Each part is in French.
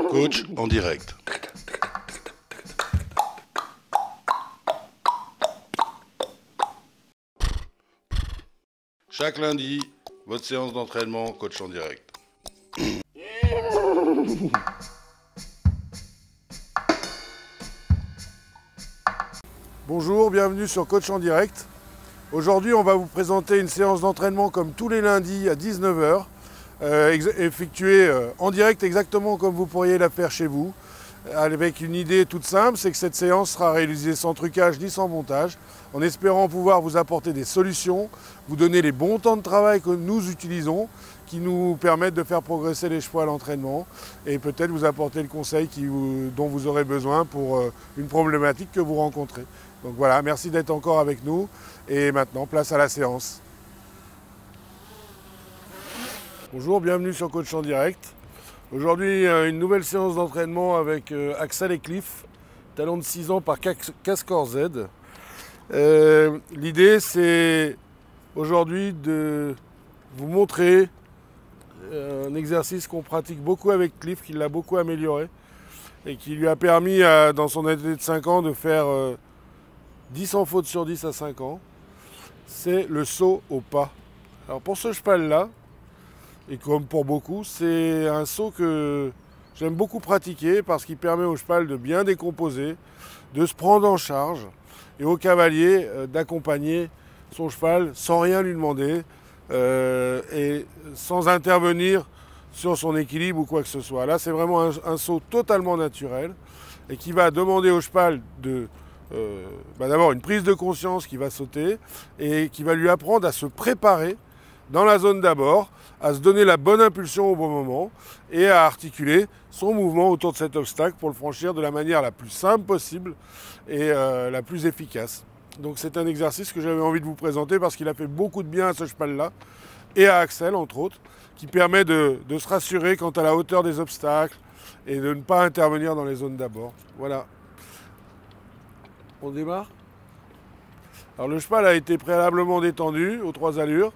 Coach en direct. Chaque lundi, votre séance d'entraînement coach en direct. Bonjour, bienvenue sur Coach en direct. Aujourd'hui, on va vous présenter une séance d'entraînement comme tous les lundis à 19 h, effectuée en direct exactement comme vous pourriez la faire chez vous, avec une idée toute simple, c'est que cette séance sera réalisée sans trucage ni sans montage, en espérant pouvoir vous apporter des solutions, vous donner les bons temps de travail que nous utilisons, qui nous permettent de faire progresser les chevaux à l'entraînement, et peut-être vous apporter le conseil dont vous aurez besoin pour une problématique que vous rencontrez. Donc voilà, merci d'être encore avec nous, et maintenant, place à la séance. Bonjour, bienvenue sur Coach en direct. Aujourd'hui, une nouvelle séance d'entraînement avec Axel et Cliff, talon de 6 ans par Cascor Z. L'idée, c'est aujourd'hui de vous montrer un exercice qu'on pratique beaucoup avec Cliff, qui l'a beaucoup amélioré et qui lui a permis, dans son année de 5 ans, de faire 10 sans faute sur 10 à 5 ans. C'est le saut au pas. Alors pour ce cheval-là, et comme pour beaucoup, c'est un saut que j'aime beaucoup pratiquer parce qu'il permet au cheval de bien décomposer, de se prendre en charge et au cavalier d'accompagner son cheval sans rien lui demander et sans intervenir sur son équilibre ou quoi que ce soit. Là, c'est vraiment un saut totalement naturel et qui va demander au cheval d'abord une prise de conscience qui va sauter et qui va lui apprendre à se préparer dans la zone d'abord, à se donner la bonne impulsion au bon moment et à articuler son mouvement autour de cet obstacle pour le franchir de la manière la plus simple possible et la plus efficace. Donc c'est un exercice que j'avais envie de vous présenter parce qu'il a fait beaucoup de bien à ce cheval-là et à Axel entre autres, qui permet de se rassurer quant à la hauteur des obstacles et de ne pas intervenir dans les zones d'abord. Voilà. On démarre ? Alors le cheval a été préalablement détendu aux 3 allures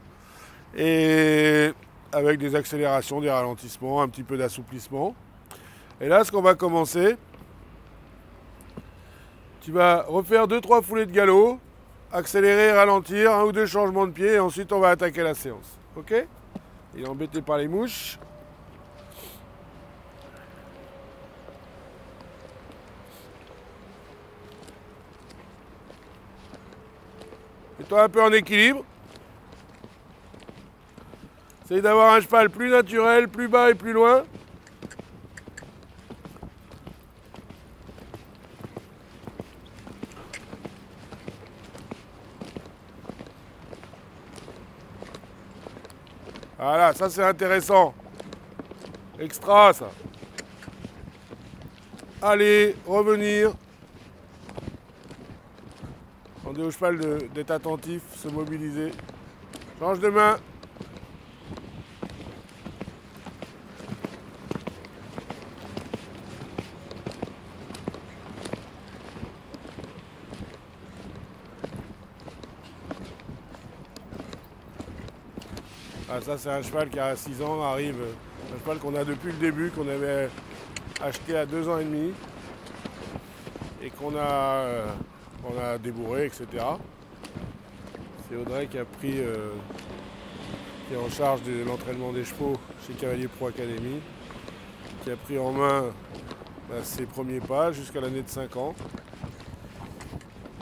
et avec des accélérations, des ralentissements, un petit peu d'assouplissement. Et là, ce qu'on va commencer, tu vas refaire 2-3 foulées de galop, accélérer, ralentir, 1 ou 2 changements de pied, et ensuite on va attaquer la séance. Ok ? Il est embêté par les mouches. Mets-toi un peu en équilibre. Essaye d'avoir un cheval plus naturel, plus bas et plus loin. Voilà, ça c'est intéressant. Extra ça. Allez, revenir. Demandez au cheval d'être attentif, se mobiliser. Change de main. Ah, ça c'est un cheval qui a 6 ans, arrive, un cheval qu'on a depuis le début, qu'on avait acheté à 2 ans et demi et qu'on a débourré, etc. C'est Audrey qui a pris, qui est en charge de l'entraînement des chevaux chez Cavalier Pro Academy, qui a pris en main ses premiers pas jusqu'à l'année de 5 ans.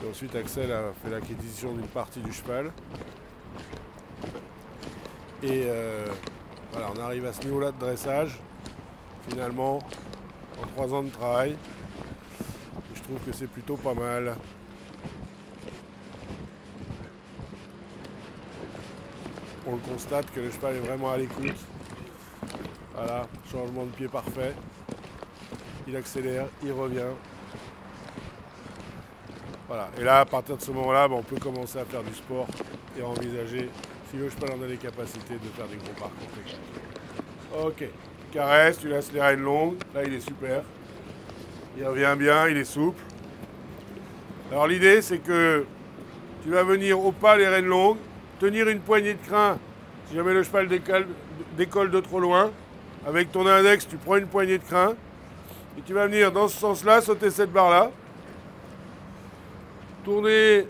Et ensuite Axel a fait l'acquisition d'une partie du cheval. Et voilà, on arrive à ce niveau-là de dressage, finalement, en 3 ans de travail. Et je trouve que c'est plutôt pas mal. On le constate que le cheval est vraiment à l'écoute. Voilà, changement de pied parfait. Il accélère, il revient. Voilà, et là, à partir de ce moment-là, on peut commencer à faire du sport et à envisager, si le cheval en a les capacités, de faire des gros parcours techniques. Ok, caresse, tu laisses les rênes longues, là il est super. Il revient bien, il est souple. Alors l'idée c'est que tu vas venir au pas les rênes longues, tenir une poignée de crin si jamais le cheval décolle de trop loin. Avec ton index, tu prends une poignée de crin Et tu vas venir dans ce sens-là, sauter cette barre-là. Tourner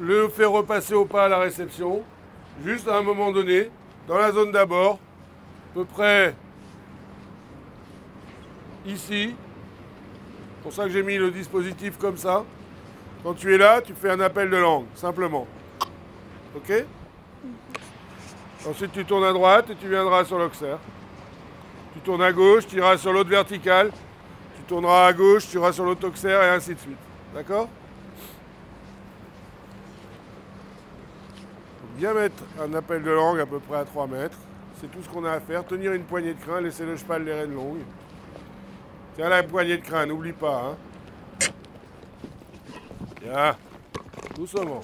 le fer repasser au pas à la réception. Juste à un moment donné, dans la zone d'abord, à peu près ici. C'est pour ça que j'ai mis le dispositif comme ça. Quand tu es là, tu fais un appel de langue, simplement. Ok? Ensuite, tu tournes à droite et tu viendras sur l'auxerre. Tu tournes à gauche, tu iras sur l'autre verticale. Tu tourneras à gauche, tu iras sur l'autre auxerre et ainsi de suite. D'accord? Bien mettre un appel de langue à peu près à 3 mètres. C'est tout ce qu'on a à faire. Tenir une poignée de crin, laisser le cheval les rênes longues. Tiens la poignée de crin, n'oublie pas. Hein. Bien. Doucement.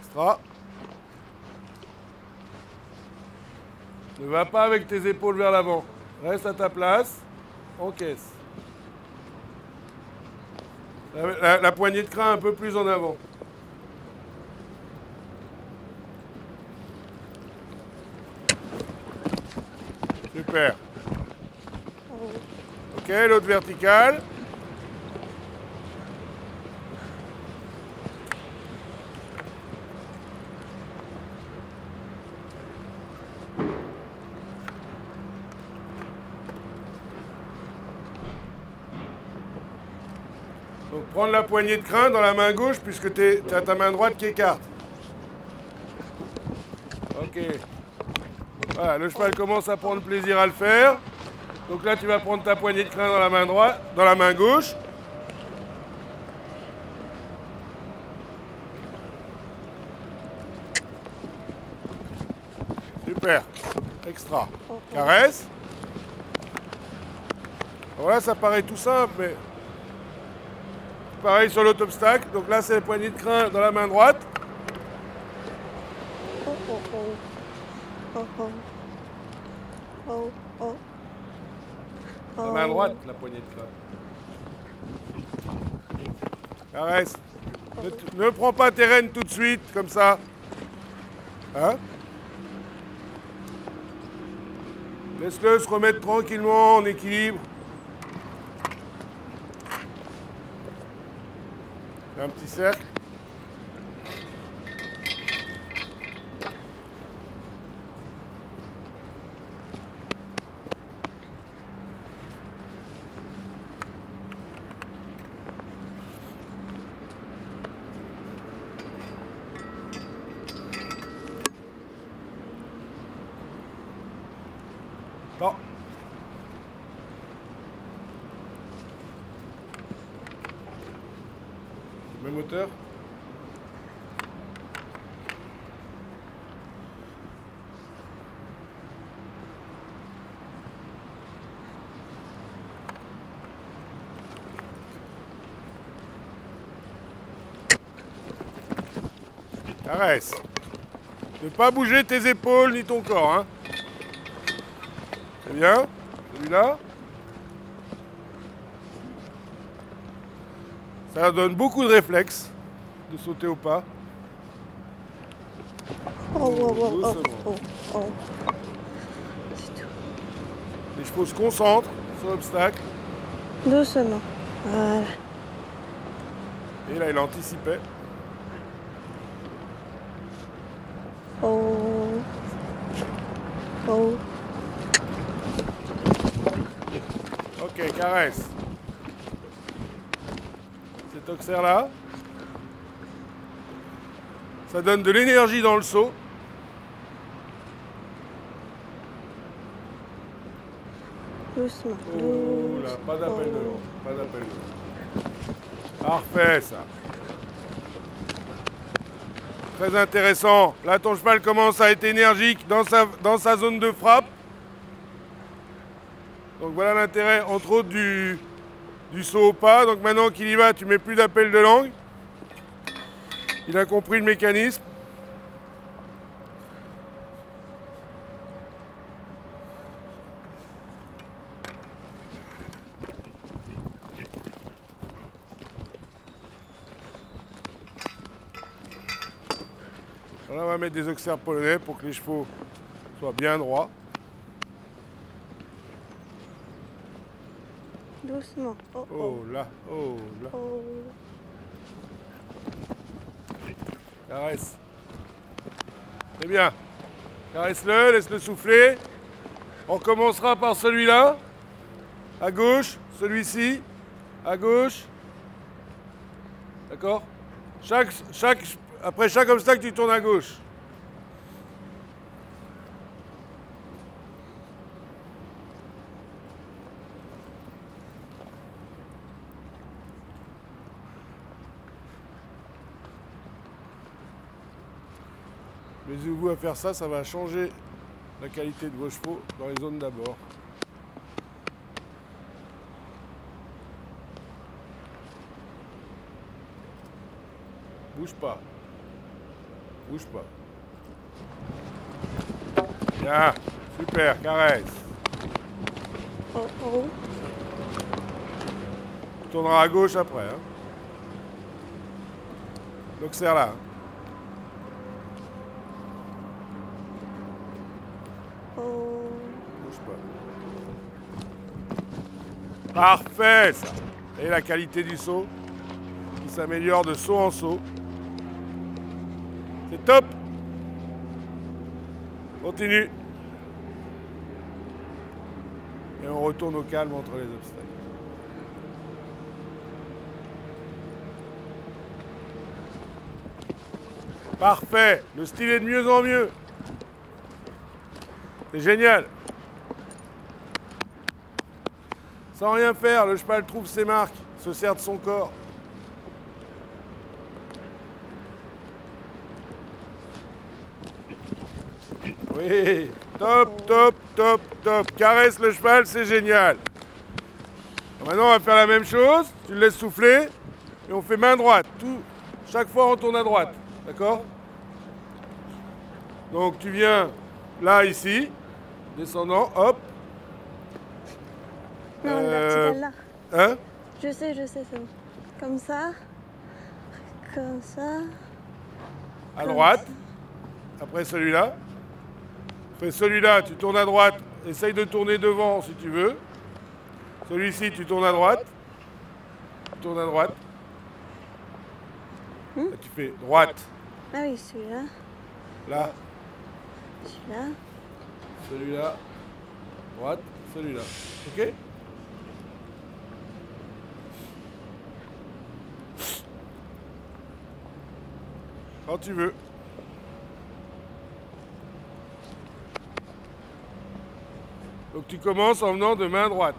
Extra. Ne va pas avec tes épaules vers l'avant. Reste à ta place. Encaisse. La poignée de crin un peu plus en avant. Super. Ok, l'autre verticale. Donc prendre la poignée de crin dans la main gauche puisque tu as ta main droite qui écarte. Ok. Voilà, le cheval commence à prendre plaisir à le faire. Donc là, tu vas prendre ta poignée de crin dans la main droite, dans la main gauche. Super. Extra. Caresse. Voilà, ça paraît tout simple, mais pareil sur l'autre obstacle. Donc là, c'est la poignée de crin dans la main droite. La main droite, la poignée de crin. Caresse. Ne prends pas tes rênes tout de suite, comme ça. Hein? Laisse-le se remettre tranquillement en équilibre. Un petit cercle. Bon. Même hauteur. Caresse. Ne pas bouger tes épaules ni ton corps. Hein. C'est bien. Celui-là. Ça donne beaucoup de réflexes de sauter au pas. Les chevaux se concentrent sur l'obstacle. Doucement. Voilà. Et là, il anticipait. Oh. Oh. Ok, caresse. Cet auxerre-là. Ça donne de l'énergie dans le saut. Doucement. Oh là, pas d'appel de l'eau. Pas d'appel de l'eau. Parfait, ça. Très intéressant. Là, ton cheval commence à être énergique dans sa zone de frappe. Donc voilà l'intérêt, entre autres, du saut au pas. Donc maintenant qu'il y va, tu mets plus d'appel de langue. Il a compris le mécanisme. Là, on va mettre des auxerres polonais pour que les chevaux soient bien droits. Doucement. Oh, oh. Oh là, oh là. Oh. Caresse. C'est bien. Caresse-le, laisse-le souffler. On commencera par celui-là. À gauche, celui-ci. À gauche. D'accord? Après chaque obstacle, tu tournes à gauche. Amusez-vous à faire ça, ça va changer la qualité de vos chevaux dans les zones d'abord. Bouge pas. Bouge pas. Bien. Super, caresse. Oh, oh. Tu tourneras à gauche après. Hein. Donc serre là. Oh. Bouge pas. Parfait ça. Et la qualité du saut qui s'améliore de saut en saut. C'est top. Continue. Et on retourne au calme entre les obstacles. Parfait. Le style est de mieux en mieux. C'est génial. Sans rien faire, le cheval trouve ses marques, se sert de son corps. Oui, top, top, top, top. Caresse le cheval, c'est génial. Maintenant, on va faire la même chose. Tu le laisses souffler et on fait main droite. Chaque fois, on tourne à droite. D'accord? Donc, tu viens là, ici, descendant, hop. Non, la petite là. Hein? Je sais, c'est bon. Comme ça. Comme ça. À droite. Après celui-là. Après celui-là, tu tournes à droite. Essaye de tourner devant si tu veux. Celui-ci, tu tournes à droite. Tu tournes à droite. Là, tu fais droite. Ah oui, celui-là. Là. Celui-là. Celui-là. Droite. Celui-là. Ok? Quand tu veux. Donc tu commences en venant de main droite.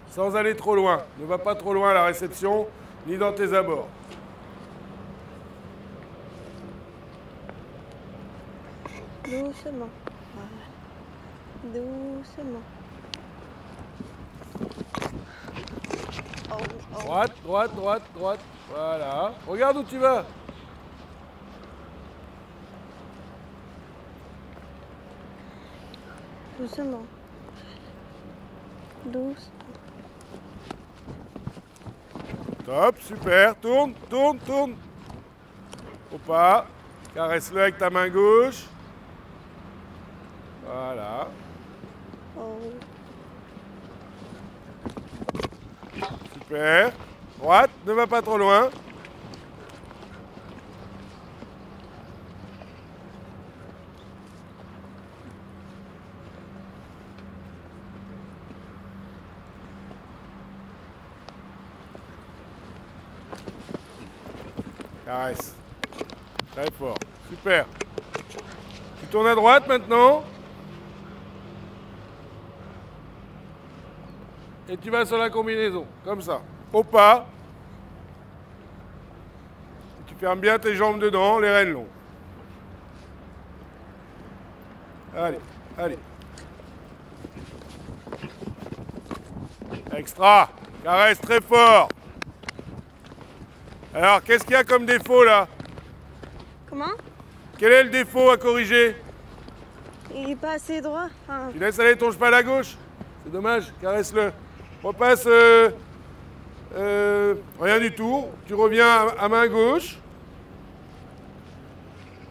Sans aller trop loin. Ne va pas trop loin à la réception, ni dans tes abords. Doucement. Voilà. Doucement. Oh, oh. Droite, droite, droite, droite. Voilà. Regarde où tu vas. Doucement. Doucement. Top, super. Tourne, tourne, tourne. Faut pas. Caresse-le avec ta main gauche. Voilà. Oh. Super. Droite, ne va pas trop loin. Caresse. Très fort. Super. Tu tournes à droite maintenant. Et tu vas sur la combinaison, comme ça. Au pas. Et tu fermes bien tes jambes dedans, les rênes longues. Allez, allez. Extra. Caresse très fort. Alors, qu'est-ce qu'il y a comme défaut là? Comment? Quel est le défaut à corriger? Il est pas assez droit. Enfin, Tu laisses aller ton cheval à gauche? C'est dommage, caresse-le. Repasse rien du tout. Tu reviens à main gauche.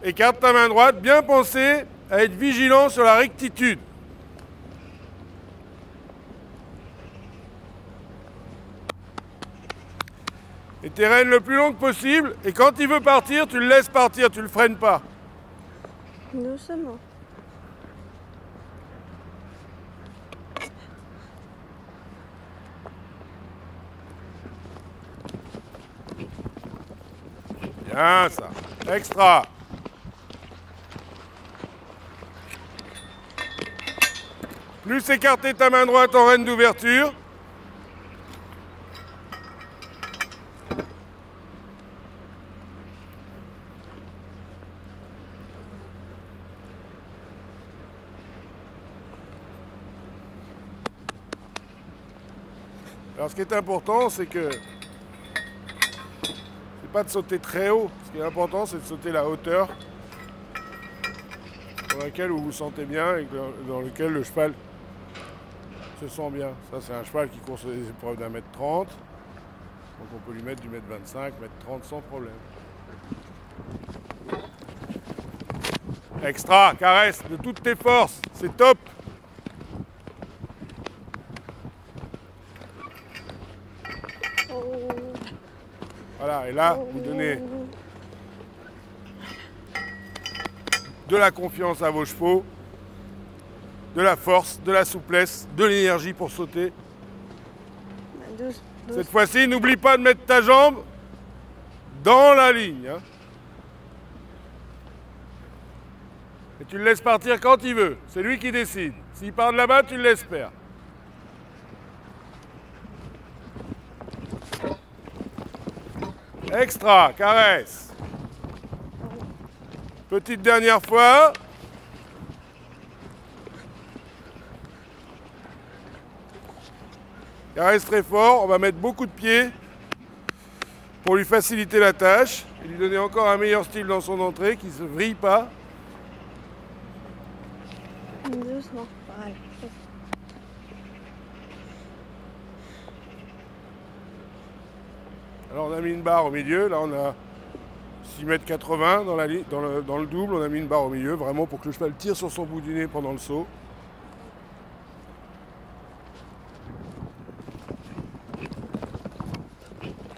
Écarte ta main droite, bien penser à être vigilant sur la rectitude. Et tes rênes le plus longues possible, et quand il veut partir, tu le laisses partir, tu le freines pas. Doucement. Bien ça. Extra. Plus écarter ta main droite en rêne d'ouverture. Alors ce qui est important, c'est que c'est pas de sauter très haut. Ce qui est important, c'est de sauter la hauteur dans laquelle vous vous sentez bien et dans lequel le cheval se sent bien. Ça, c'est un cheval qui court sur des épreuves d'1,30 m. Donc on peut lui mettre du 1,25 m, 1,30 m sans problème. Extra, caresse de toutes tes forces, c'est top. Voilà, et là, vous donnez de la confiance à vos chevaux, de la force, de la souplesse, de l'énergie pour sauter. Cette fois-ci, n'oublie pas de mettre ta jambe dans la ligne. Hein. Et tu le laisses partir quand il veut. C'est lui qui décide. S'il part de là-bas, tu le laisses faire. Extra, caresse. Petite dernière fois. Caresse très fort. On va mettre beaucoup de pieds pour lui faciliter la tâche et lui donner encore un meilleur style dans son entrée, qui ne se vrille pas. Doucement, pareil. Alors on a mis une barre au milieu, là on a 6,80 m dans le double, on a mis une barre au milieu, vraiment pour que le cheval tire sur son bout du nez pendant le saut.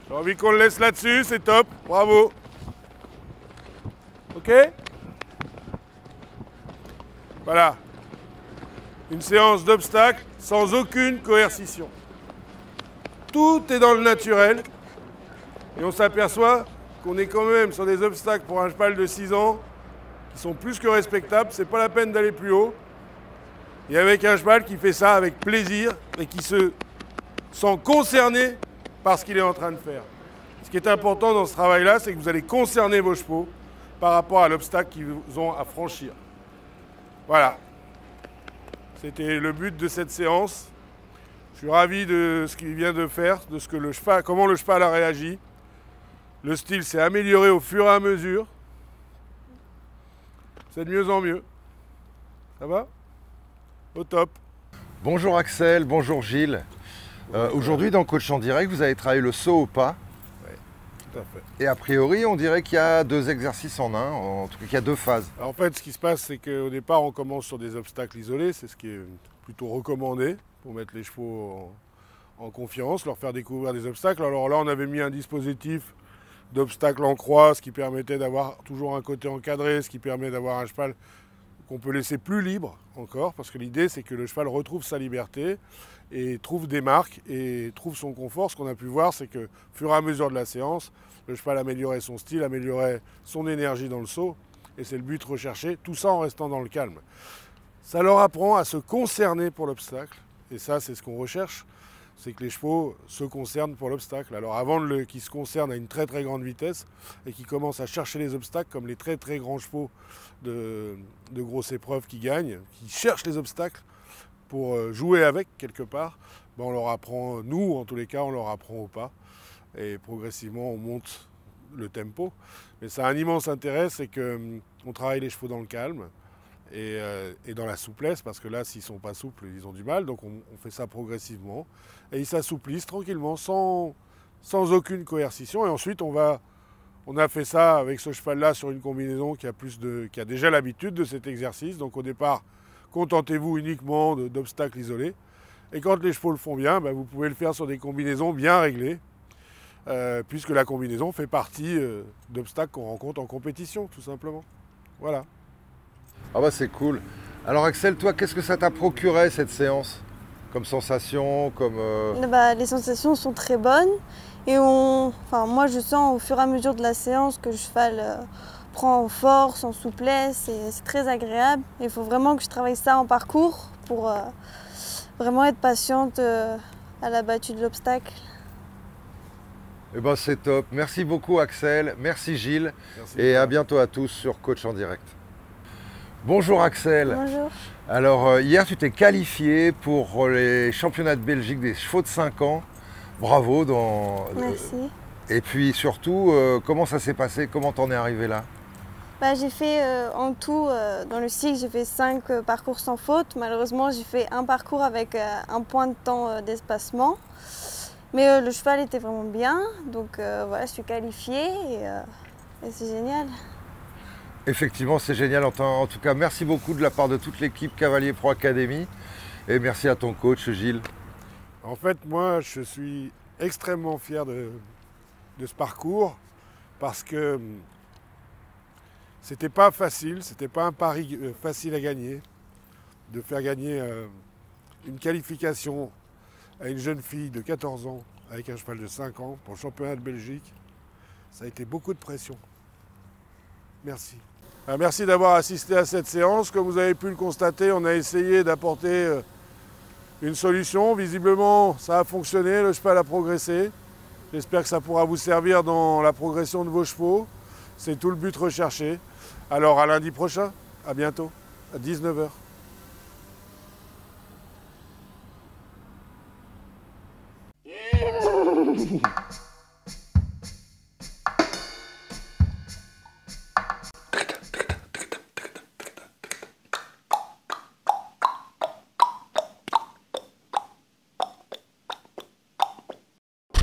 J'ai envie qu'on le laisse là-dessus, c'est top, bravo. Ok? Voilà. Une séance d'obstacles sans aucune coercition. Tout est dans le naturel. Et on s'aperçoit qu'on est quand même sur des obstacles pour un cheval de 6 ans qui sont plus que respectables. C'est pas la peine d'aller plus haut. Et avec un cheval qui fait ça avec plaisir et qui se sent concerné par ce qu'il est en train de faire. Ce qui est important dans ce travail-là, c'est que vous allez concerner vos chevaux par rapport à l'obstacle qu'ils ont à franchir. Voilà. C'était le but de cette séance. Je suis ravi de ce qu'il vient de faire, de ce que le cheval, comment le cheval a réagi. Le style s'est amélioré au fur et à mesure. C'est de mieux en mieux. Ça va? Au top. Bonjour Axel, bonjour Gilles. Aujourd'hui dans Coach en direct, vous avez travaillé le saut au pas. Oui, tout à fait. Et a priori, on dirait qu'il y a 2 exercices en un, en tout cas qu'il y a 2 phases. Alors, en fait, ce qui se passe, c'est qu'au départ, on commence sur des obstacles isolés. C'est ce qui est plutôt recommandé pour mettre les chevaux en confiance, leur faire découvrir des obstacles. Alors là, on avait mis un dispositif d'obstacles en croix, ce qui permettait d'avoir toujours un côté encadré, ce qui permet d'avoir un cheval qu'on peut laisser plus libre encore, parce que l'idée c'est que le cheval retrouve sa liberté et trouve des marques et trouve son confort. Ce qu'on a pu voir, c'est que au fur et à mesure de la séance, le cheval améliorait son style, améliorait son énergie dans le saut, et c'est le but recherché, tout ça en restant dans le calme. Ça leur apprend à se concerner pour l'obstacle, et ça c'est ce qu'on recherche, c'est que les chevaux se concernent pour l'obstacle. Alors avant qu'ils se concernent à une très très grande vitesse et qu'ils commencent à chercher les obstacles comme les très très grands chevaux de grosses épreuves qui gagnent, qui cherchent les obstacles pour jouer avec quelque part, ben on leur apprend, nous en tous les cas, on leur apprend au pas et progressivement on monte le tempo. Mais ça a un immense intérêt, c'est qu'on travaille les chevaux dans le calme et dans la souplesse, parce que là s'ils ne sont pas souples ils ont du mal, donc on fait ça progressivement et ils s'assouplissent tranquillement sans aucune coercition, et ensuite on va On a fait ça avec ce cheval-là sur une combinaison qui a déjà l'habitude de cet exercice. Donc au départ, contentez-vous uniquement d'obstacles isolés. Et quand les chevaux le font bien, vous pouvez le faire sur des combinaisons bien réglées, puisque la combinaison fait partie d'obstacles qu'on rencontre en compétition, tout simplement. Voilà. Ah bah c'est cool. Alors Axel, toi, qu'est-ce que ça t'a procuré cette séance? Comme sensation, comme... Les sensations sont très bonnes et moi je sens au fur et à mesure de la séance que le cheval prend en force, en souplesse et c'est très agréable. Il faut vraiment que je travaille ça en parcours pour vraiment être patiente à la battue de l'obstacle. Eh ben c'est top. Merci beaucoup Axel, merci Gilles. Merci. Et à bientôt à tous sur Coach en direct. Bonjour Axel. Bonjour. Alors hier tu t'es qualifié pour les championnats de Belgique des chevaux de 5 ans. Bravo. Merci. Et puis surtout, comment ça s'est passé? Comment t'en es arrivé là? J'ai fait en tout, dans le cycle, j'ai fait 5 parcours sans faute. Malheureusement, j'ai fait un parcours avec un point de temps d'espacement. Mais le cheval était vraiment bien, donc voilà, je suis qualifiée et c'est génial. Effectivement, c'est génial. En tout cas, merci beaucoup de la part de toute l'équipe Cavalier Pro Academy. Et merci à ton coach, Gilles. En fait, moi, je suis extrêmement fier de ce parcours parce que c'était pas facile, c'était pas un pari facile à gagner, de faire gagner une qualification à une jeune fille de 14 ans avec un cheval de 5 ans pour le championnat de Belgique. Ça a été beaucoup de pression. Merci. Merci d'avoir assisté à cette séance. Comme vous avez pu le constater, on a essayé d'apporter une solution. Visiblement, ça a fonctionné, le cheval a progressé. J'espère que ça pourra vous servir dans la progression de vos chevaux. C'est tout le but recherché. Alors à lundi prochain, à bientôt, à 19 h.